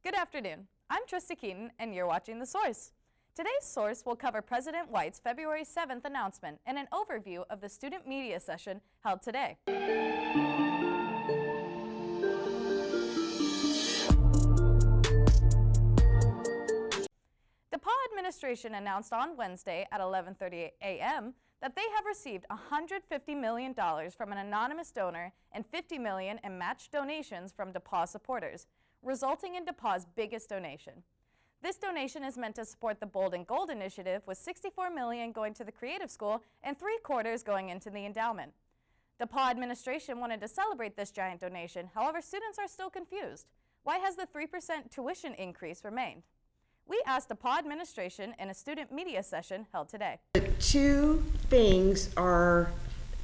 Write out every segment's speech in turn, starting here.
Good afternoon. I'm Trista Keaton, and you're watching The Source. Today's Source will cover President White's February 7th announcement and an overview of the student media session held today. DePauw administration announced on Wednesday at 11:30 a.m. that they have received $150 million from an anonymous donor and $50 million in matched donations from DePauw supporters, resulting in DePauw's biggest donation. This donation is meant to support the Bold and Gold initiative, with $64 million going to the Creative School and $750,000 going into the Endowment. DePauw administration wanted to celebrate this giant donation, however, students are still confused. Why has the 3% tuition increase remained? We asked DePauw administration in a student media session held today. The two things are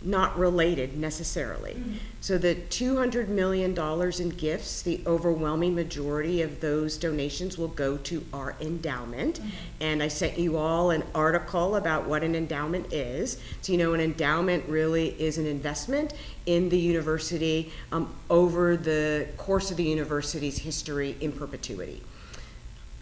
not related necessarily. So the $200 million in gifts, the overwhelming majority of those donations will go to our endowment. And I sent you all an article about what an endowment is. So you know, an endowment really is an investment in the university over the course of the university's history in perpetuity.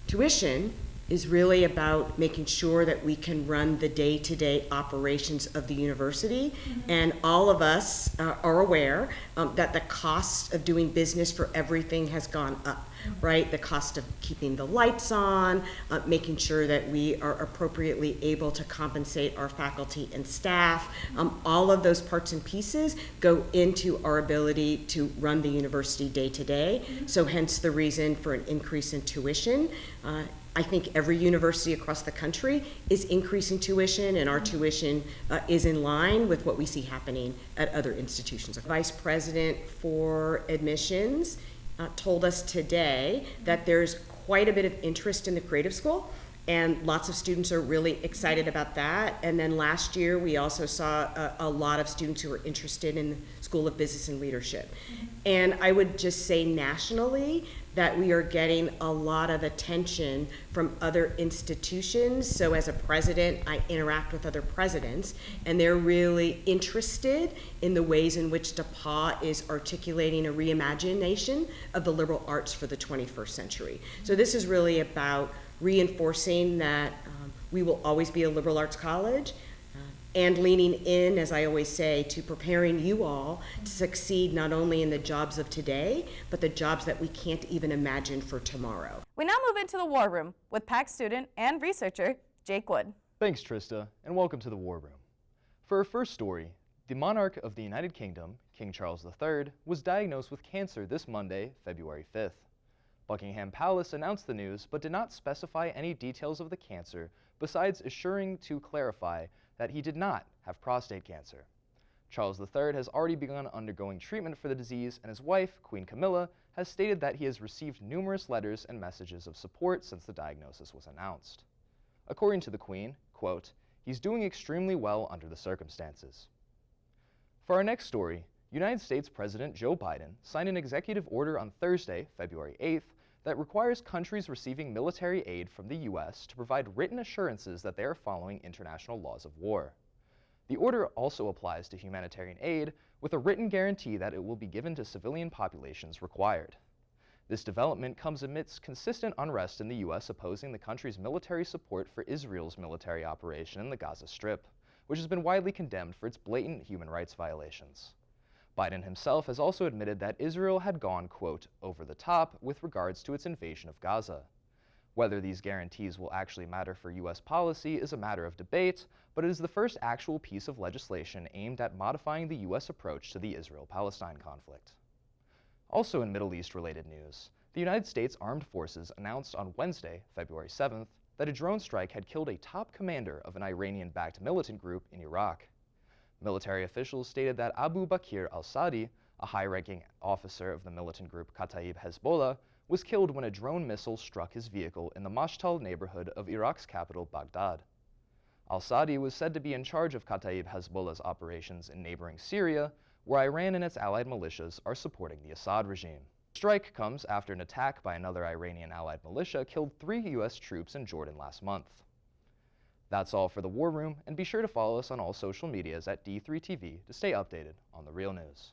Tuition is really about making sure that we can run the day-to-day operations of the university. And all of us are aware that the cost of doing business for everything has gone up, right? The cost of keeping the lights on, making sure that we are appropriately able to compensate our faculty and staff. All of those parts and pieces go into our ability to run the university day-to-day. So hence the reason for an increase in tuition. I think every university across the country is increasing tuition, and our tuition is in line with what we see happening at other institutions. Vice President for Admissions told us today that there's quite a bit of interest in the Creative School, and lots of students are really excited about that. And then last year, we also saw a lot of students who were interested in the School of Business and Leadership. And I would just say nationally that we are getting a lot of attention from other institutions. So as a president, I interact with other presidents, and they're really interested in the ways in which DePauw is articulating a reimagination of the liberal arts for the 21st century. So this is really about reinforcing that we will always be a liberal arts college, and leaning in, as I always say, to preparing you all to succeed not only in the jobs of today, but the jobs that we can't even imagine for tomorrow. We now move into the War Room with PAC student and researcher Jake Wood. Thanks, Trista, and welcome to the War Room. For our first story, the monarch of the United Kingdom, King Charles III, was diagnosed with cancer this Monday, February 5th. Buckingham Palace announced the news but did not specify any details of the cancer, besides assuring to clarify that he did not have prostate cancer. Charles III has already begun undergoing treatment for the disease, and his wife, Queen Camilla, has stated that he has received numerous letters and messages of support since the diagnosis was announced. According to the Queen, quote, "He's doing extremely well under the circumstances." For our next story, United States President Joe Biden signed an executive order on Thursday, February 8th, that requires countries receiving military aid from the U.S. to provide written assurances that they are following international laws of war. The order also applies to humanitarian aid, with a written guarantee that it will be given to civilian populations required. This development comes amidst consistent unrest in the U.S. opposing the country's military support for Israel's military operation in the Gaza Strip, which has been widely condemned for its blatant human rights violations. Biden himself has also admitted that Israel had gone, quote, over the top with regards to its invasion of Gaza. Whether these guarantees will actually matter for U.S. policy is a matter of debate, but it is the first actual piece of legislation aimed at modifying the U.S. approach to the Israel-Palestine conflict. Also in Middle East-related news, the United States Armed Forces announced on Wednesday, February 7th, that a drone strike had killed a top commander of an Iranian-backed militant group in Iraq. Military officials stated that Abu Bakr al-Sadi, a high-ranking officer of the militant group Kataib Hezbollah, was killed when a drone missile struck his vehicle in the Mashtal neighborhood of Iraq's capital, Baghdad. Al-Sadi was said to be in charge of Kataib Hezbollah's operations in neighboring Syria, where Iran and its allied militias are supporting the Assad regime. The strike comes after an attack by another Iranian allied militia killed 3 U.S. troops in Jordan last month. That's all for the War Room, and be sure to follow us on all social medias at D3TV to stay updated on the real news.